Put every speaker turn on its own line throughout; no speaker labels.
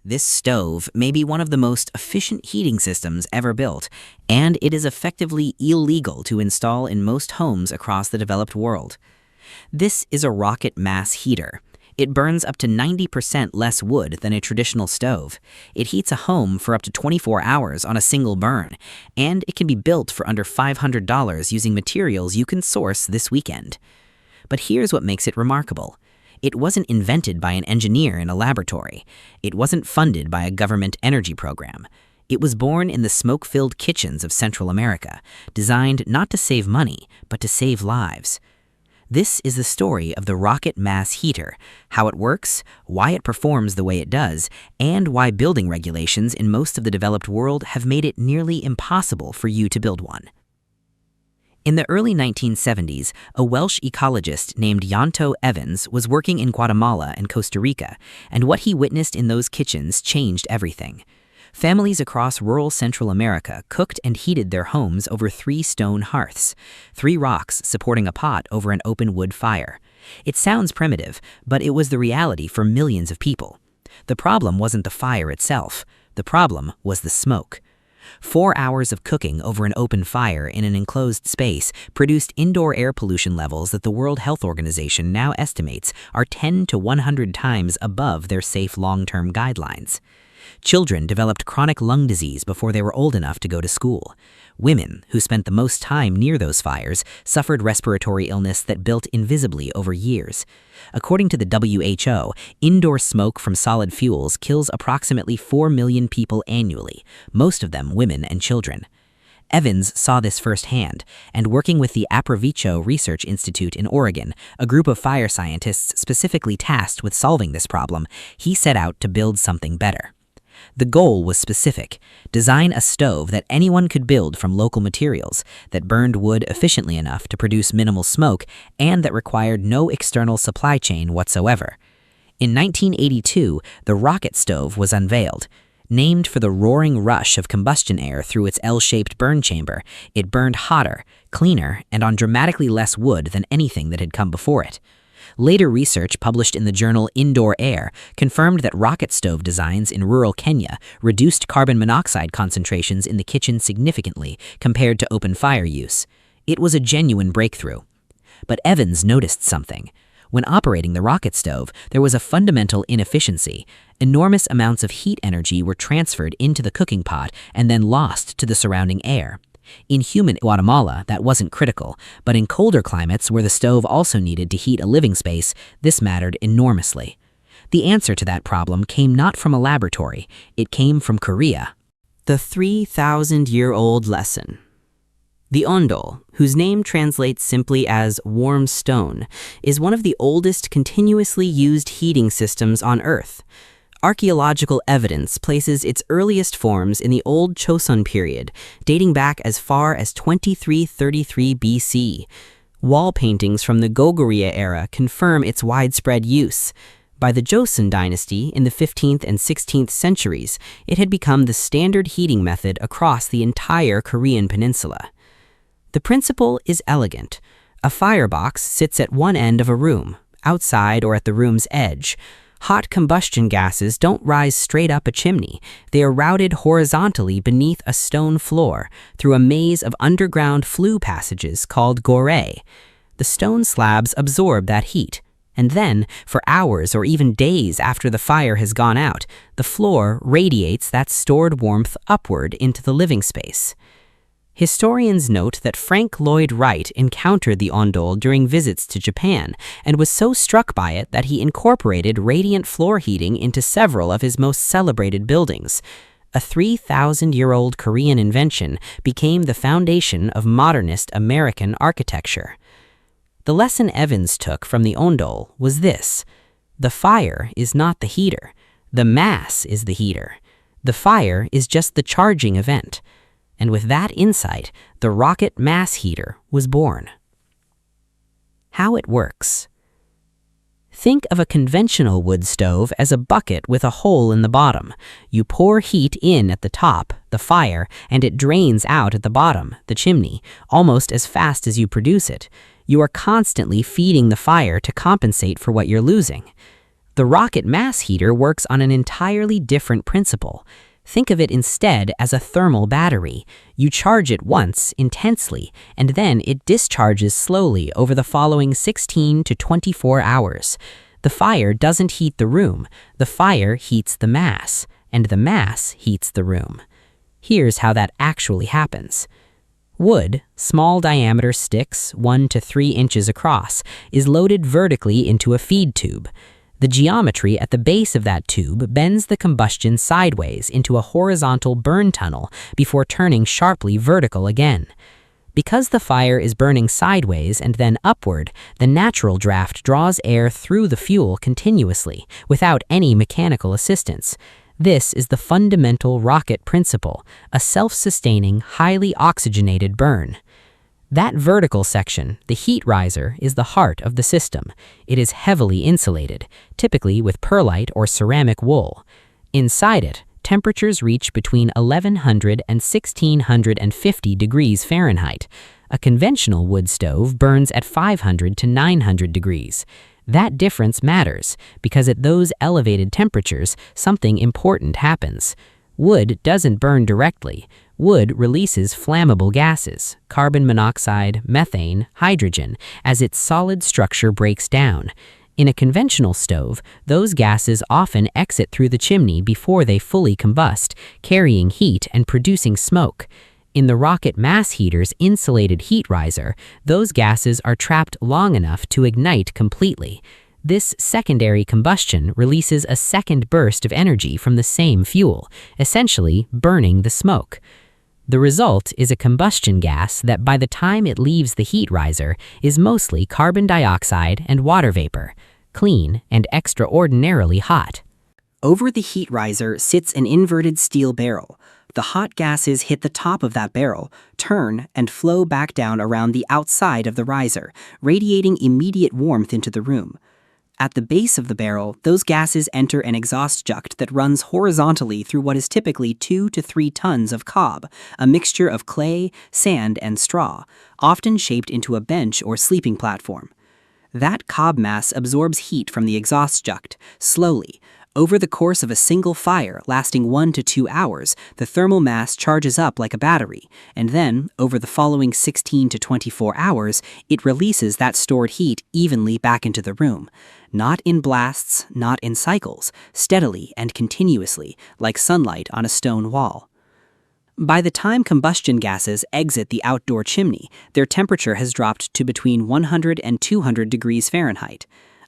This stove may be one of the most efficient heating systems ever built, and it is effectively illegal to install in most homes across the developed world. This is a rocket mass heater. It burns up to 90% less wood than a traditional stove. It heats a home for up to 24 hours on a single burn, and it can be built for under $500 using materials you can source this weekend. But here's what makes it remarkable. It wasn't invented by an engineer in a laboratory. It wasn't funded by a government energy program. It was born in the smoke-filled kitchens of Central America, designed not to save money, but to save lives. This is the story of the rocket mass heater, how it works, why it performs the way it does, and why building regulations in most of the developed world have made it nearly impossible for you to build one. In the early 1970s, a Welsh ecologist named Ondol Evans was working in Guatemala and Costa Rica, and what he witnessed in those kitchens changed everything. Families across rural Central America cooked and heated their homes over 3 stone hearths, 3 rocks supporting a pot over an open wood fire. It sounds primitive, but it was the reality for millions of people. The problem wasn't the fire itself. The problem was the smoke. 4 hours of cooking over an open fire in an enclosed space produced indoor air pollution levels that the World Health Organization now estimates are 10 to 100 times above their safe long-term guidelines. Children developed chronic lung disease before they were old enough to go to school. Women, who spent the most time near those fires, suffered respiratory illness that built invisibly over years. According to the WHO, indoor smoke from solid fuels kills approximately 4 million people annually, most of them women and children. Evans saw this firsthand, and working with the Aprovecho Research Institute in Oregon, a group of fire scientists specifically tasked with solving this problem, he set out to build something better. The goal was specific: design a stove that anyone could build from local materials, that burned wood efficiently enough to produce minimal smoke, and that required no external supply chain whatsoever. In 1982, the rocket stove was unveiled. Named for the roaring rush of combustion air through its L-shaped burn chamber, it burned hotter, cleaner, and on dramatically less wood than anything that had come before it. Later research published in the journal Indoor Air confirmed that rocket stove designs in rural Kenya reduced carbon monoxide concentrations in the kitchen significantly compared to open fire use. It was a genuine breakthrough. But Evans noticed something. When operating the rocket stove, there was a fundamental inefficiency. Enormous amounts of heat energy were transferred into the cooking pot and then lost to the surrounding air. In humid Guatemala, that wasn't critical, but in colder climates where the stove also needed to heat a living space, this mattered enormously. The answer to that problem came not from a laboratory, it came from Korea. The 3,000-year-old lesson. The Ondol, whose name translates simply as warm stone, is one of the oldest continuously used heating systems on Earth. Archaeological evidence places its earliest forms in the Old Chosun period, dating back as far as 2333 BC. Wall paintings from the Goguryeo era confirm its widespread use. By the Joseon dynasty in the 15th and 16th centuries, it had become the standard heating method across the entire Korean peninsula. The principle is elegant. A firebox sits at one end of a room, outside or at the room's edge. Hot combustion gases don't rise straight up a chimney. They are routed horizontally beneath a stone floor through a maze of underground flue passages called gore. The stone slabs absorb that heat, and then, for hours or even days after the fire has gone out, the floor radiates that stored warmth upward into the living space. Historians note that Frank Lloyd Wright encountered the Ondol during visits to Japan and was so struck by it that he incorporated radiant floor heating into several of his most celebrated buildings. A 3,000-year-old Korean invention became the foundation of modernist American architecture. The lesson Evans took from the Ondol was this: the fire is not the heater. The mass is the heater. The fire is just the charging event. And with that insight, the rocket mass heater was born. How it works. Think of a conventional wood stove as a bucket with a hole in the bottom. You pour heat in at the top, the fire, and it drains out at the bottom, the chimney, almost as fast as you produce it. You are constantly feeding the fire to compensate for what you're losing. The rocket mass heater works on an entirely different principle. Think of it instead as a thermal battery. You charge it once, intensely, and then it discharges slowly over the following 16 to 24 hours. The fire doesn't heat the room, the fire heats the mass, and the mass heats the room. Here's how that actually happens. Wood, small diameter sticks 1 to 3 inches across, is loaded vertically into a feed tube. The geometry at the base of that tube bends the combustion sideways into a horizontal burn tunnel before turning sharply vertical again. Because the fire is burning sideways and then upward, the natural draft draws air through the fuel continuously, without any mechanical assistance. This is the fundamental rocket principle, a self-sustaining, highly oxygenated burn. That vertical section, the heat riser, is the heart of the system. It is heavily insulated, typically with perlite or ceramic wool. Inside it, temperatures reach between 1100 and 1650 degrees Fahrenheit. A conventional wood stove burns at 500 to 900 degrees. That difference matters because at those elevated temperatures, something important happens. Wood doesn't burn directly. Wood releases flammable gases, carbon monoxide, methane, hydrogen, as its solid structure breaks down. In a conventional stove, those gases often exit through the chimney before they fully combust, carrying heat and producing smoke. In the rocket mass heater's insulated heat riser, those gases are trapped long enough to ignite completely. This secondary combustion releases a second burst of energy from the same fuel, essentially burning the smoke. The result is a combustion gas that by the time it leaves the heat riser is mostly carbon dioxide and water vapor, clean and extraordinarily hot. Over the heat riser sits an inverted steel barrel. The hot gases hit the top of that barrel, turn, and flow back down around the outside of the riser, radiating immediate warmth into the room. At the base of the barrel, those gases enter an exhaust duct that runs horizontally through what is typically 2 to 3 tons of cob, a mixture of clay, sand, and straw, often shaped into a bench or sleeping platform. That cob mass absorbs heat from the exhaust duct, slowly. Over the course of a single fire lasting 1 to 2 hours, the thermal mass charges up like a battery, and then, over the following 16 to 24 hours, it releases that stored heat evenly back into the room. Not in blasts, not in cycles, steadily and continuously, like sunlight on a stone wall. By the time combustion gases exit the outdoor chimney, their temperature has dropped to between 100 and 200 degrees Fahrenheit.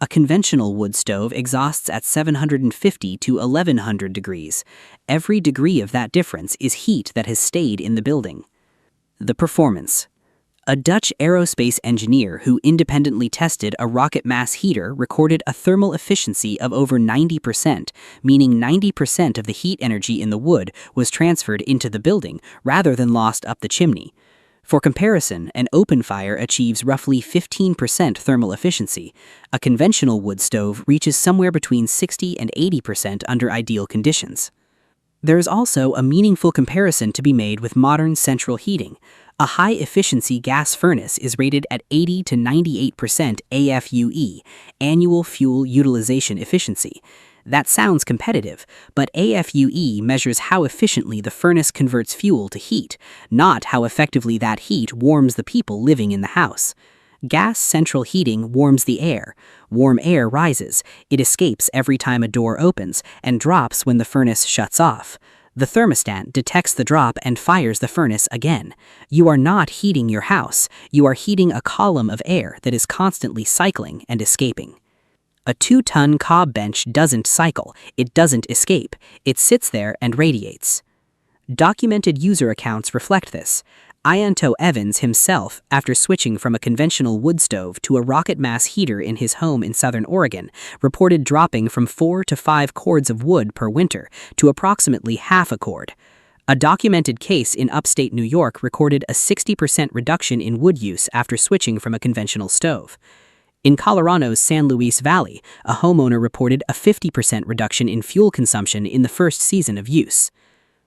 A conventional wood stove exhausts at 750 to 1100 degrees. Every degree of that difference is heat that has stayed in the building. The performance. A Dutch aerospace engineer who independently tested a rocket mass heater recorded a thermal efficiency of over 90%, meaning 90% of the heat energy in the wood was transferred into the building rather than lost up the chimney. For comparison, an open fire achieves roughly 15% thermal efficiency. A conventional wood stove reaches somewhere between 60 and 80% under ideal conditions. There is also a meaningful comparison to be made with modern central heating. A high-efficiency gas furnace is rated at 80 to 98% AFUE, annual fuel utilization efficiency. That sounds competitive, but AFUE measures how efficiently the furnace converts fuel to heat, not how effectively that heat warms the people living in the house. Gas central heating warms the air. Warm air rises. It escapes every time a door opens and drops when the furnace shuts off. The thermostat detects the drop and fires the furnace again. You are not heating your house. You are heating a column of air that is constantly cycling and escaping. A 2-ton cob bench doesn't cycle, it doesn't escape, it sits there and radiates. Documented user accounts reflect this. Ianto Evans himself, after switching from a conventional wood stove to a rocket mass heater in his home in Southern Oregon, reported dropping from 4 to 5 cords of wood per winter to approximately half a cord. A documented case in upstate New York recorded a 60% reduction in wood use after switching from a conventional stove. In Colorado's San Luis Valley, a homeowner reported a 50% reduction in fuel consumption in the first season of use.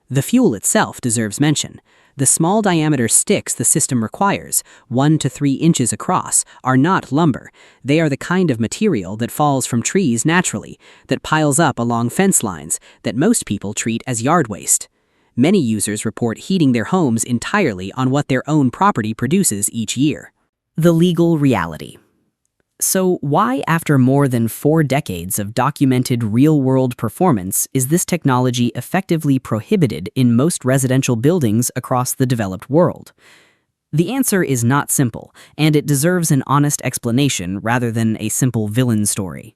The fuel itself deserves mention.
The small diameter sticks the system requires, 1 to 3 inches across, are not lumber. They are the kind of material that falls from trees naturally, that piles up along fence lines, that most people treat as yard waste. Many users report heating their homes entirely on what their own property produces each year.
The legal reality. So why, after more than 4 decades of documented real-world performance, is this technology effectively prohibited in most residential buildings across the developed world? The answer is not simple, and it deserves an honest explanation rather than a simple villain story.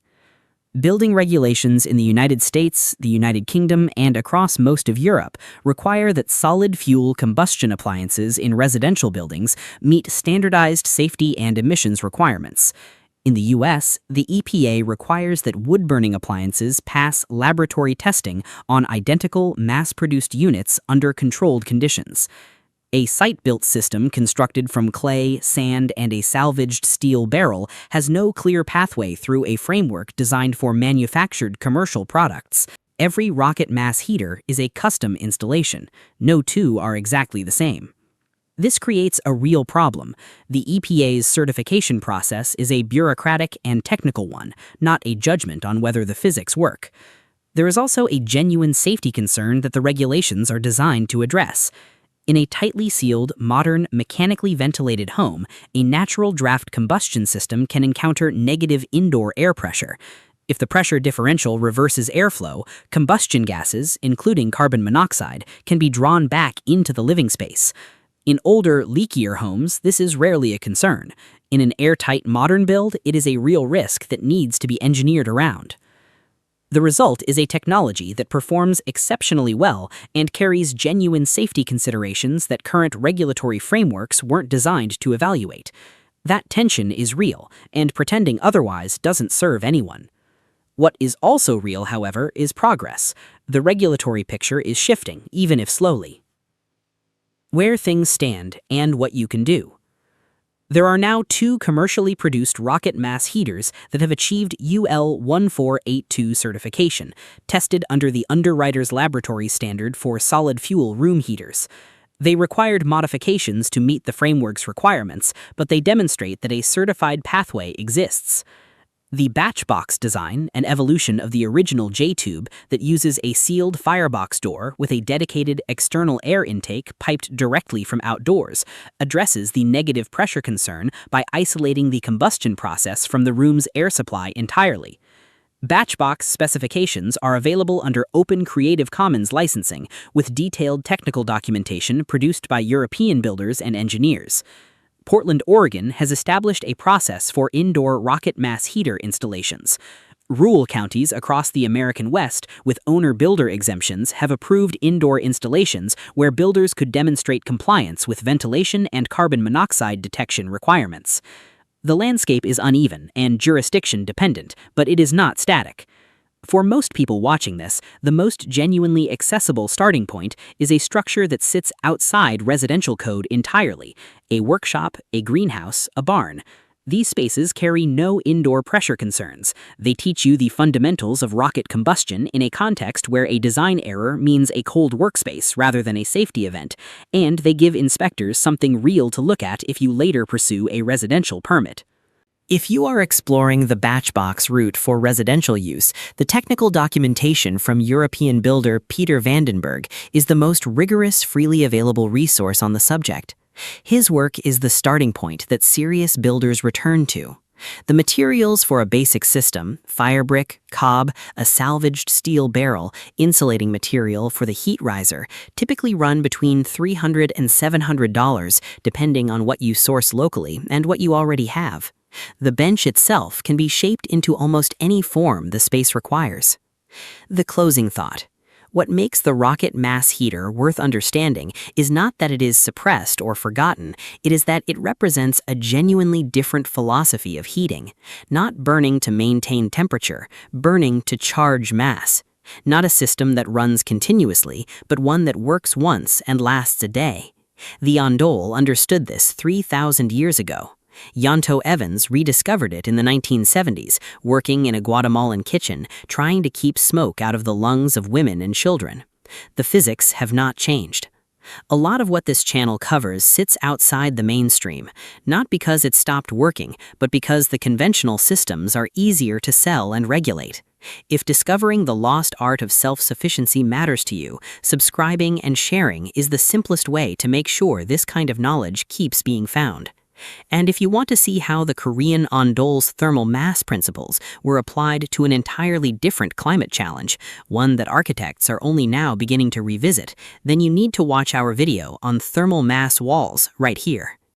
Building regulations in the United States, the United Kingdom, and across most of Europe require that solid fuel combustion appliances in residential buildings meet standardized safety and emissions requirements. In the U.S., the EPA requires that wood-burning appliances pass laboratory testing on identical mass-produced units under controlled conditions. A site-built system constructed from clay, sand, and a salvaged steel barrel has no clear pathway through a framework designed for manufactured commercial products. Every rocket mass heater is a custom installation. No two are exactly the same. This creates a real problem. The EPA's certification process is a bureaucratic and technical one, not a judgment on whether the physics work. There is also a genuine safety concern that the regulations are designed to address. In a tightly sealed, modern, mechanically ventilated home, a natural draft combustion system can encounter negative indoor air pressure. If the pressure differential reverses airflow, combustion gases, including carbon monoxide, can be drawn back into the living space. In older, leakier homes, this is rarely a concern. In an airtight modern build, it is a real risk that needs to be engineered around. The result is a technology that performs exceptionally well and carries genuine safety considerations that current regulatory frameworks weren't designed to evaluate. That tension is real, and pretending otherwise doesn't serve anyone. What is also real, however, is progress. The regulatory picture is shifting, even if slowly. Where things stand and what you can do. There are now 2 commercially produced rocket mass heaters that have achieved UL 1482 certification, tested under the Underwriters Laboratory standard for solid fuel room heaters. They required modifications to meet the framework's requirements, but they demonstrate that a certified pathway exists. The batch box design, an evolution of the original J-tube that uses a sealed firebox door with a dedicated external air intake piped directly from outdoors, addresses the negative pressure concern by isolating the combustion process from the room's air supply entirely. Batch box specifications are available under Open Creative Commons licensing, with detailed technical documentation produced by European builders and engineers. Portland, Oregon has established a process for indoor rocket mass heater installations. Rural counties across the American West with owner-builder exemptions have approved indoor installations where builders could demonstrate compliance with ventilation and carbon monoxide detection requirements. The landscape is uneven and jurisdiction-dependent, but it is not static. For most people watching this, the most genuinely accessible starting point is a structure that sits outside residential code entirely: a workshop, a greenhouse, a barn. These spaces carry no indoor pressure concerns. They teach you the fundamentals of rocket combustion in a context where a design error means a cold workspace rather than a safety event, and they give inspectors something real to look at if you later pursue a residential permit. If you are exploring the batch box route for residential use, the technical documentation from European builder Peter Vandenberg is the most rigorous, freely available resource on the subject. His work is the starting point that serious builders return to. The materials for a basic system, fire brick, cob, a salvaged steel barrel, insulating material for the heat riser, typically run between $300 and $700 depending on what you source locally and what you already have. The bench itself can be shaped into almost any form the space requires. The closing thought. What makes the rocket mass heater worth understanding is not that it is suppressed or forgotten, it is that it represents a genuinely different philosophy of heating. Not burning to maintain temperature, burning to charge mass. Not a system that runs continuously, but one that works once and lasts a day. The Ondol understood this 3,000 years ago. Yanto Evans rediscovered it in the 1970s, working in a Guatemalan kitchen, trying to keep smoke out of the lungs of women and children. The physics have not changed.
A lot of what this channel covers sits outside the mainstream, not because it stopped working, but because the conventional systems are easier to sell and regulate. If discovering the lost art of self-sufficiency matters to you, subscribing and sharing is the simplest way to make sure this kind of knowledge keeps being found. And if you want to see how the Korean Ondol's thermal mass principles were applied to an entirely different climate challenge, one that architects are only now beginning to revisit, then you need to watch our video on thermal mass walls right here.